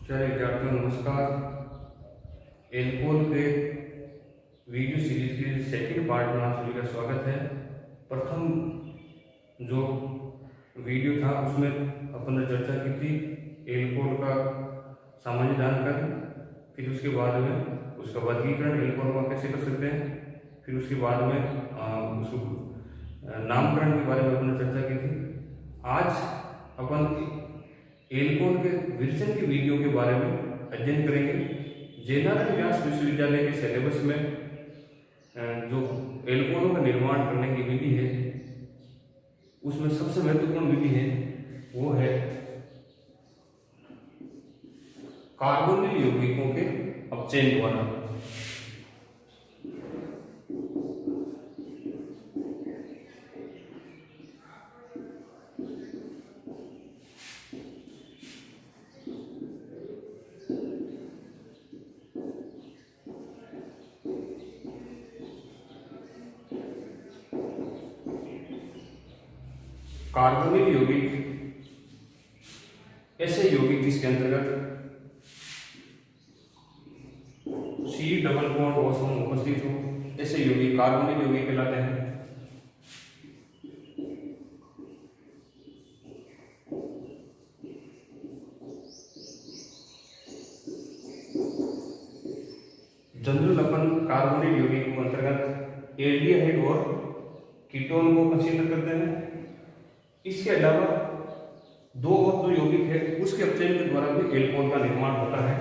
प्यारे विद्यार्थियों नमस्कार। एल्कोहल के वीडियो सीरीज के सेकंड पार्ट में आप सभी का स्वागत है। प्रथम जो वीडियो था उसमें अपन ने चर्चा की थी एल्कोहल का सामान्य जानकारी, फिर उसके बाद में उसका वर्गीकरण एल्कोहल का कैसे कर सकते हैं, फिर उसके बाद में उसको नामकरण के बारे में अपन ने चर्चा की थी। आज अपन एल्कोहल के विरचन की विधियों के बारे में अध्ययन करेंगे। जयनारायण व्यास विश्वविद्यालय के सिलेबस में जो एल्कोहलों का निर्माण करने की विधि है उसमें सबसे महत्वपूर्ण विधि है वो है कार्बोनिल यौगिकों के अपचयन द्वारा। कार्बोनिल यौगिक ऐसे यौगिक जिसके अंतर्गत C डबल बॉन्ड O समूह उपस्थित हो, ऐसे यौगिक कार्बोनिल यौगिक कहलाते हैं। जनरल अपन कार्बोनिल यौगिक के अंतर्गत एल्डिहाइड और कीटोन को कंसीडर करते हैं। इसके अलावा दो और जो यौगिक है उसके अपचयन के द्वारा भी एल्कोहल का निर्माण होता है।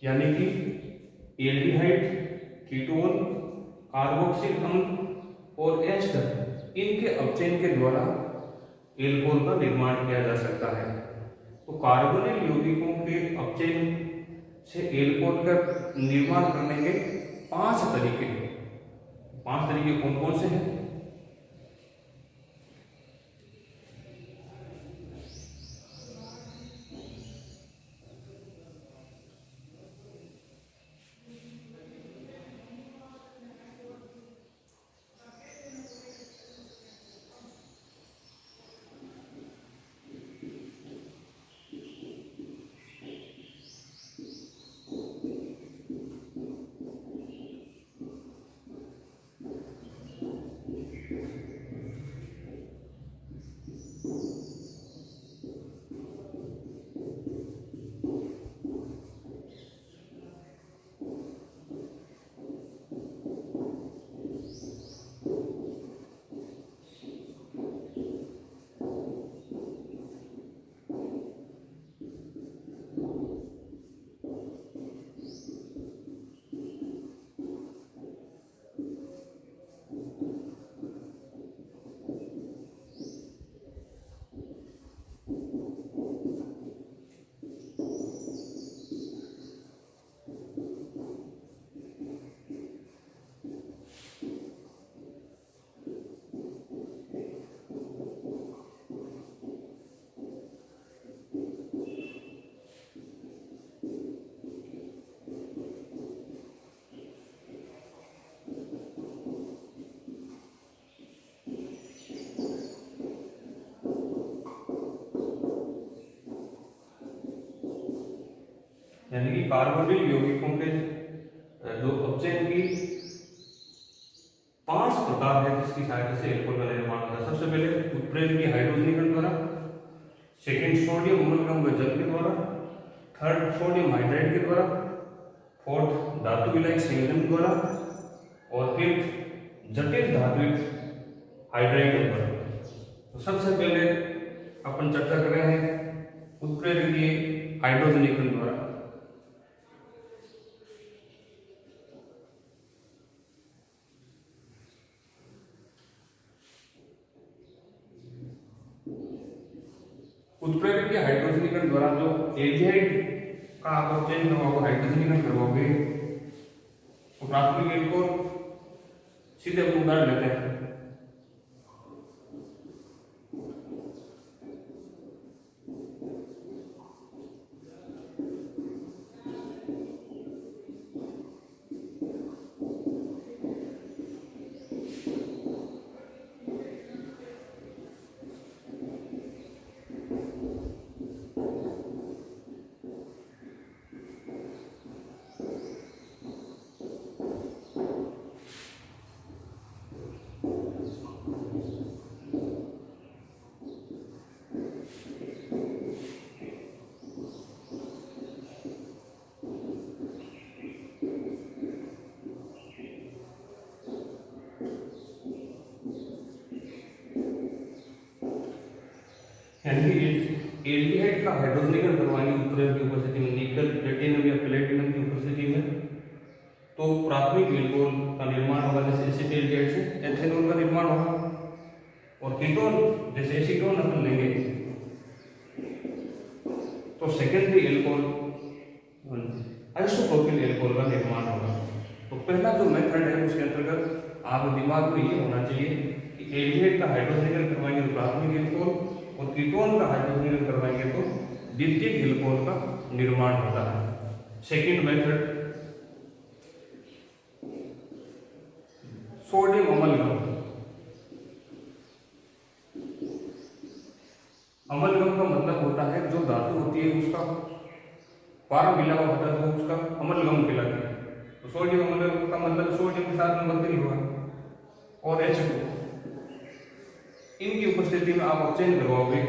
यानी कि एल्डिहाइड, कीटोन, कार्बोक्सिल अम्ल और एस्टर, इनके अपचयन के द्वारा एल्कोहल का निर्माण किया जा सकता है। तो कार्बोनिल यौगिकों के अपचयन से एल्कोहल का निर्माण करने के पांच तरीके कौन कौन से हैं? यानी कि कार्बोनिल यौगिकों के जो अपचयन की पांच प्रकार है जिसकी सहायता से एल्कोहल का निर्माण होता है। सबसे पहले उत्प्रेरकीय हाइड्रोजनीकरण द्वारा, सेकंड सोडियम अम्लगम व जल के द्वारा, थर्ड सोडियम हाइड्राइड के द्वारा, फोर्थ धातु विलायक संयोजन द्वारा और फिफ्थ जटिल धात्विक हाइड्राइड के द्वारा। तो सबसे पहले अपन चर्चा कर रहे हैं उत्प्रेरकीय हाइड्रोजनीकरण द्वारा। उत्प्रेरकीय हाइड्रोजनीकरण द्वारा जो एल्डिहाइड का आप अपचयन करवाओगे, हाइड्रोजनीकरण करवाओगे, तो प्राथमिक एल्कोहल सीधे अपन उदाहरण लेते हैं। यानी कि एल्डिहाइड का हाइड्रोजनीकरण करवाने की प्रयोग की उपस्थिति में, निकल, प्लेटिनम या प्लेटिनम की उपस्थिति में, तो प्राथमिक एल्कोहल का निर्माण होगा, जैसे एसिटाल्डिहाइड से एथेनॉल का निर्माण होगा। और कीटोन जैसे एसीटोन अपन लेंगे तो सेकेंडरी एल्कोहल आइसोप्रोपिल एल्कोहल का निर्माण होगा। तो पहला जो मेथड है उसके अंतर्गत आप दिमाग में ये होना चाहिए कि एल्डिहाइड का हाइड्रोजनीकरण करवाएंगे तो प्राथमिक एल्कोहल, और कीटोन का हाइड्रोजनीकरण करवाएंगे तो द्वितीयक एल्कोहल का निर्माण होता है। Second method sodium amalgam. Amalgam का मतलब होता है जो धातु होती है उसका पारा मिला हुआ होता है तो उसका अमलगम कहलाता है। तो सोडियम अमलगम का मतलब सोडियम के साथ में बदल हुआ और H2, इनकी उपस्थिति में आप ऑक्सीजन करवाओगे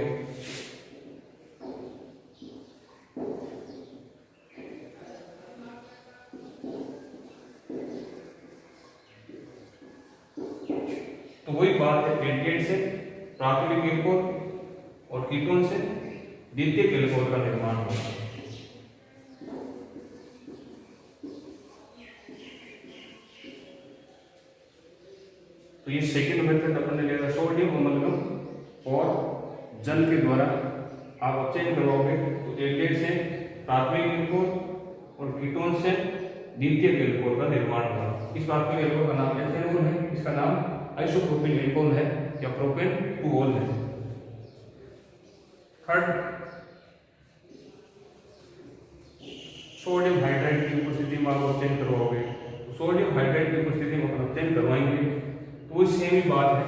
तो वही बात है, एल्डिहाइड से प्राथमिक एल्कोहल और कीटोन से द्वितीयक एल्कोहल का निर्माण होगा। तो ये सेकेंड मेथड अपन ने लिया सोडियम अमलगम और जल के द्वारा आप ऑक्सीजन करवाओगे तो एल्डिहाइड से प्राथमिक एल्कोहल और कीटोन से द्वितीयक एल्कोहल का निर्माण होगा। इस प्राथमिक एल्कोहल का नाम एथेनॉल है, इसका नाम आइसोप्रोपिल एल्कोहल है या प्रोपेन-2-ऑल है। थर्ड, सोडियम हाइड्राइड की उपस्थिति में आप ऑक्सीजन करवाओगे तो सोडियम हाइड्राइड की उपस्थिति में आप ऑक्सीजन करवाएंगे तो सेम ही बात है,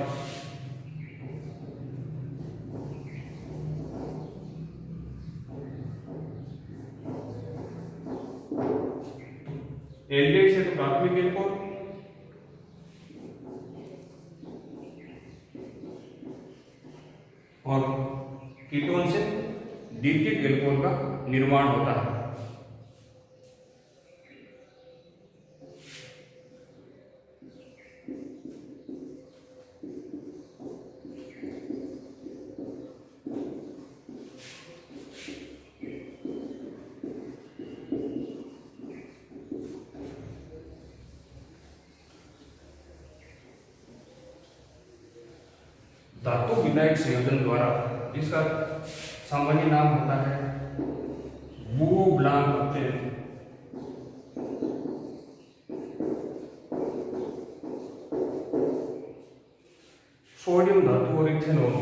एल्डिहाइड से तो प्राथमिक एल्कोहल और कीटोन से द्वितीयक एल्कोहल का निर्माण होता है। धातु विनायक संयोजन द्वारा, जिसका सामान्य नाम होता है बुओ ब्लांक अपचयन, सोडियम धातु और इथेनॉल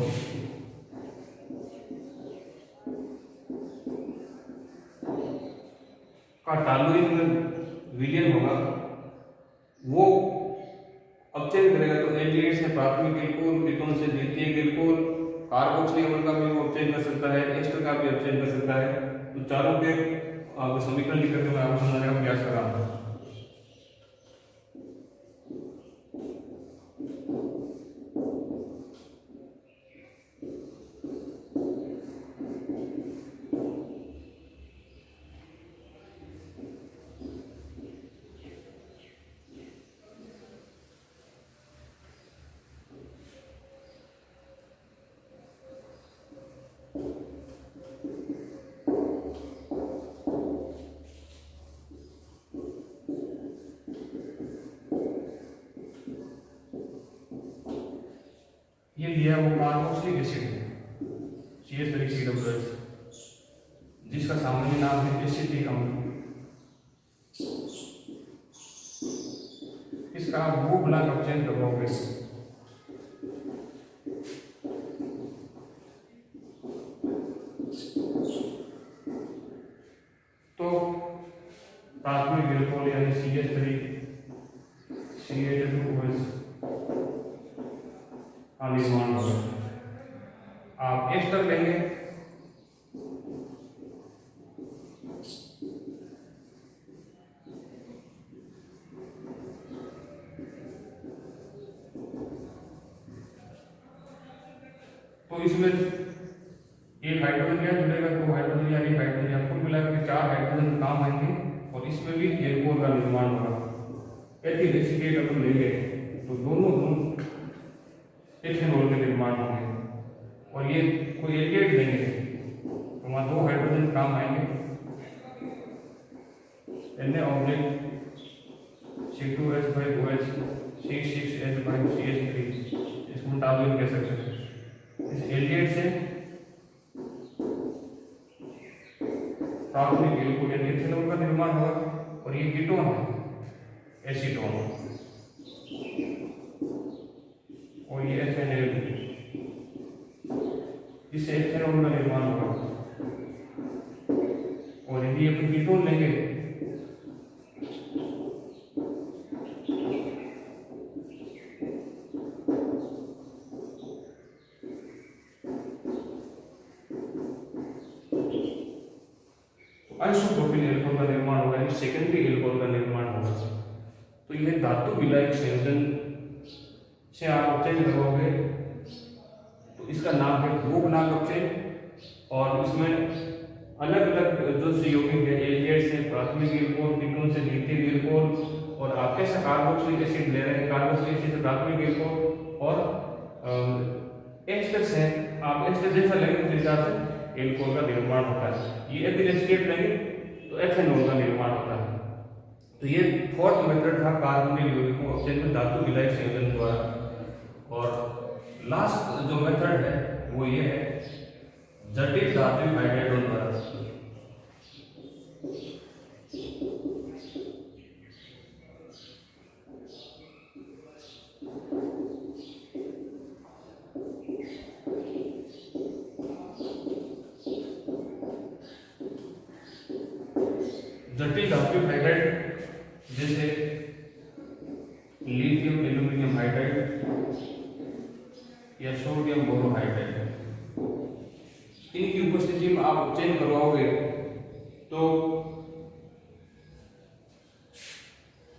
का टॉलुइन में विलयन होगा, वो अपचयन करेगा तो एल्डिहाइड से प्राथमिक एल्कोहल, कीटोन से द्वितीयक एल्कोहल, कार्बोक्सिलिक अम्ल का भी वो अपचयन कर सकता है, एस्टर का भी अपचयन कर सकता है। तो चारों के समीकरण लिख करके मैं आपको समझाने का प्रयास कर रहा हूं। ये लिया वो कार्बोक्सिलिक एसिड है, CH3COOH, जिसका सामान्य नाम है एसिटिक अम्ल। इसका वो ब्लांक अपचयन करवाओगे तो प्राथमिक एल्कोहल यानी CH3CH2OH का निर्माण होगा। आप एस्टर लेंगे तो इसमें एक हाइड्रोजन क्या जुड़ेगा, दो हाइड्रोजन या एक हाइड्रोजन या कुल मिलाकर के 4 हाइड्रोजन काम आएंगे और इसमें भी एल्कोहल का निर्माण होगा। एथिल एसीटेट अपन लेंगे तो दोनों एथेनॉल के निर्माण होंगे और ये कोई एल्डिहाइड लेंगे तो वहाँ 2 हाइड्रोजन काम आएंगे, Na-C2H5OH C6H5CH3, इसको हम टॉलूइन कह सकते हैं। इस एल्डिहाइड से कार्बोनिक एल्कोहल यानी इथेनॉल का निर्माण होगा और ये कीटोन है एसीटोन, और ये एथेनॉल, इससे एथेनॉल का निर्माण होगा। और यदि अपन कीटोन लेंगे आइसोप्रोपिल एल्कोहल का निर्माण होगा, यानी सेकेंडरी एल्कोहल का निर्माण होगा। तो यह धातु विलायक संयोजन से आप अपचयन करवाओगे तो इसका नाम है भूगनाक अपचयन, और इसमें अलग अलग जो यौगिक है एल्डिहाइड से प्राथमिक एल्कोहल, कीटोन से द्वितीयक एल्कोहल, और आप कैसे कार्बोक्सिलिक एसिड ले रहे हैं, कार्बोक्सिलिक एसिड से प्राथमिक एल्कोहल, और एस्टर से आप एस्टर जैसा लेंगे उस हिसाब से एल्कोहल का निर्माण होता है। ये एथिल एसीटेट लेंगे तो एथेनॉल का निर्माण होता है। तो ये फोर्थ मेथड था कार्बोनिल यौगिकों अपचयन में धातु विलायक संयोजन द्वारा। और लास्ट जो मेथड है वो ये है जटिल धात्विक हाइड्राइडों द्वारा। जटिल धात्विक हाइड्राइड जैसे लिथियम एल्यूमिनियम हाइड्राइड या सोडियम बोरोहाइड्राइड, इनकी उपस्थिति में आप अपचयन करवाओगे तो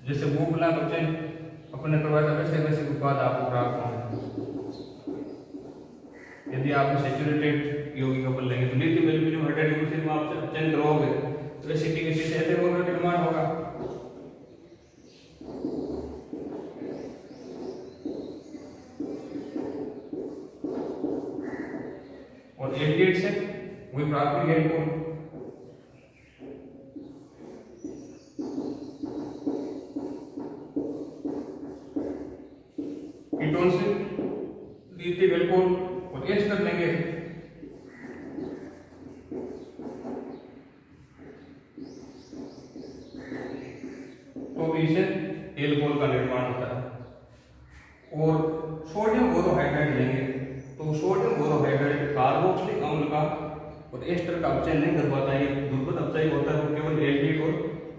जैसे भूगनाक अपचयन अपने करवाया था वैसे वैसे उत्पाद आपको प्राप्त होंगे। यदि आप सैचुरेटेड यौगिक अपन लेंगे तो लिथियम एल्यूमिनियम हाइड्राइड की उपस्थिति में आप अपचयन करवाओगे तो एसिटिक एसिड से एथेनॉल का निर्माण होगा। और एल्डिहाइड से वही प्राथमिक एल्कोहल, कीटोन से द्वितीयक एल्कोहल, और एस्टर लेंगे तो इससे एल्कोहल का निर्माण होता है। और सोडियम बोरोहाइड्राइड लेंगे तो सोडियम बोरोहाइड्राइड कार्बोक्सिलिक अम्ल का और एस्टर का अपचयन नहीं कर पाता है, ये दुर्बल अपचय होता है, वो केवल एल्डिहाइड और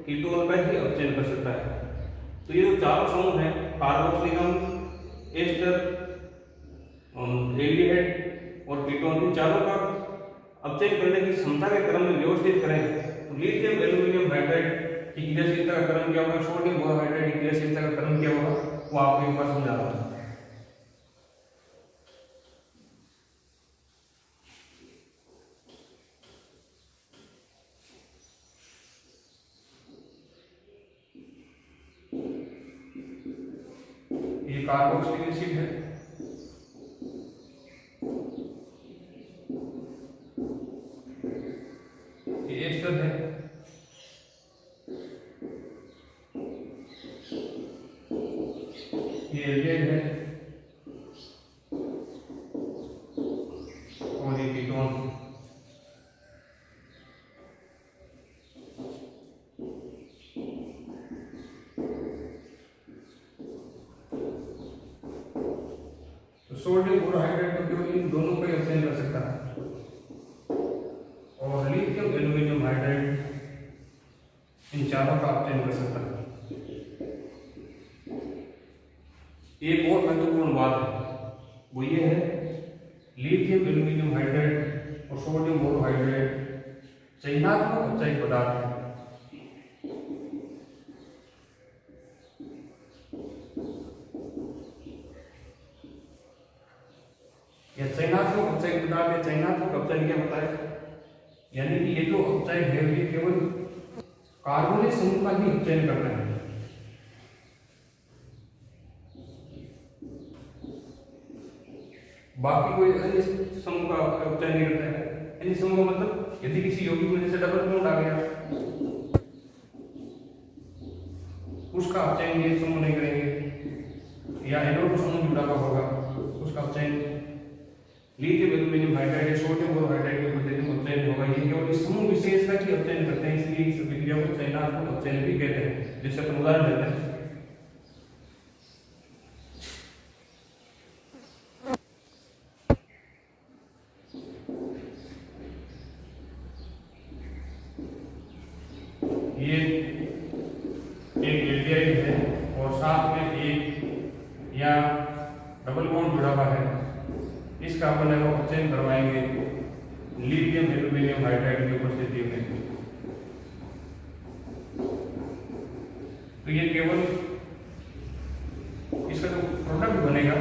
कीटोन का ही अपचयन कर सकता है। तो ये जो चारों समूह है कार्बोक्सिलिक अम्ल, एस्टर, एल्डिहाइड और कीटोन, इन चारों का अपचयन करने की क्षमता के क्रम में व्यवस्थित करें तो लिथियम एल्यूमिनियम हाइड्राइड की क्रियाशीलता का क्रम क्या होगा, सोडियम बोरोहाइड्राइड की क्रियाशीलता का क्रम क्या होगा, वो आपको एक बार समझा रहा हूं। ये कार्बोक्सिलिक एसिड है, ये एस्टर है, ये एल्डिहाइड है, और ये कीटोन। तो सोडियम बोरोहाइड्राइड तो केवल इन दोनों का अपचयन कर सकता है, और लिथियम एल्यूमिनियम हाइड्राइड इन चारों का अपचयन कर सकता है। एक और महत्वपूर्ण बात है वो ये है लिथियम एल्यूमिनियम हाइड्राइड और सोडियम बोरोहाइड्राइड चयनात्मक अपचयी पदार्थ है। यह चयनात्मक अपचयी पदार्थ है। चयनात्मक अपचयन क्या होता है, यानी कि ये जो अपचय है ये केवल कार्बोनिक समूह का ही अपचयन करता है। बाकी कोई अन्य समूह का उपचयन नहीं करता है। अन्य समूह का मतलब यदि किसी यौगिक में जैसे डबल बॉन्ड आ गया, उसका अपचयन ये समूह नहीं करेंगे, या एनोड समूह जुड़ा हुआ होगा उसका अपचयन लिथियम एल्यूमिनियम हाइड्राइड या सोडियम बोरोहाइड्राइड के उपस्थिति में अपचयन होगा। ये केवल इस समूह विशेष का ही अपचयन करते हैं, इसलिए इस विक्रिया को चयनात्मक अपचयन भी कहते हैं। जैसे अपन उदाहरण देते हैं, ये एक एल्डिहाइड है और साथ में एक या डबल बॉन्ड जुड़ा हुआ है, इसका अपन अपचयन करवाएंगे लिथियम एल्यूमिनियम हाइड्राइड की उपस्थिति में। तो ये केवल इसका जो प्रोडक्ट बनेगा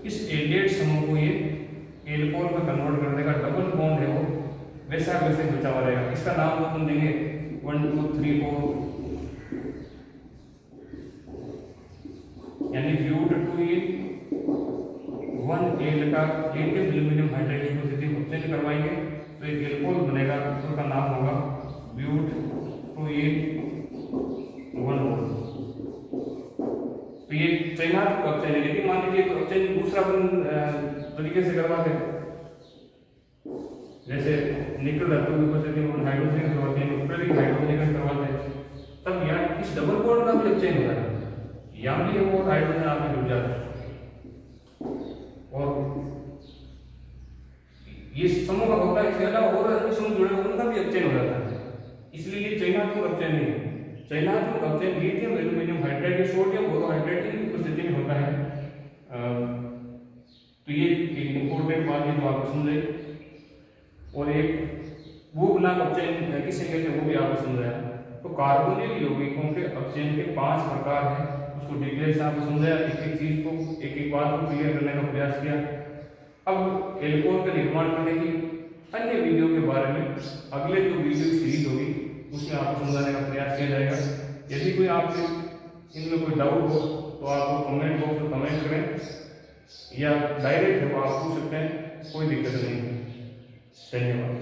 इस एल्डिहाइड समूह को ये एल्कोहल में कन्वर्ट कर देगा। डबल बॉन्ड है वो वैसा वैसे बचा हुआ रहेगा। इसका नाम अपन देंगे 1 2 3 4, यानी ब्यूट 2 1 एल का लिथियम एल्यूमिनियम हाइड्राइड की उपस्थिति में अपचयन करवाएंगे तो एक एल्कोहल बनेगा, उसका नाम होगा ब्यूट 2 1। तो ये चयनात्मक अपचयन है। यदि मान लीजिए अपचयन दूसरा तरीके से करवाते हैं, जैसे निकल धातु की उपस्थिति में हाइड्रोजन करवाते हैं, ऊपरी हाइड्रोजन करवाते हैं, तब यहाँ इस डबल बॉन्ड का भी अपचयन होता है, यहाँ भी वो हाइड्रोजन आपस में जुड़ जाता है और ये समूह का होता है। इसके अलावा और अन्य समूह जुड़े हुए उनका भी अपचयन हो जाता है, इसलिए ये चयनात्मक अपचयन नहीं है। चयनात्मक अपचयन लिथियम एल्यूमिनियम हाइड्राइड या सोडियम बोरोहाइड्राइड की उपस्थिति में होता है। तो ये एक इंपॉर्टेंट बात है जो आप समझे, और एक वो गुणांक अपचयन किसे कहते हैं वो भी आपको समझाया। तो कार्बोनिल यौगिकों के अपचयन के 5 प्रकार हैं, उसको डिटेल से आपको समझाया, एक एक चीज को एक एक बात को क्लियर करने का प्रयास किया। अब एल्कोहल का निर्माण करने की अन्य विधियों के बारे में अगले जो वीडियो सीरीज होगी उसमें आपको समझाने का प्रयास किया जाएगा। यदि कोई आपके इनमें कोई डाउट हो तो आप कमेंट बॉक्स में कमेंट करें या डायरेक्ट है वो आप पूछ सकते हैं, कोई दिक्कत नहीं है। धन्यवाद।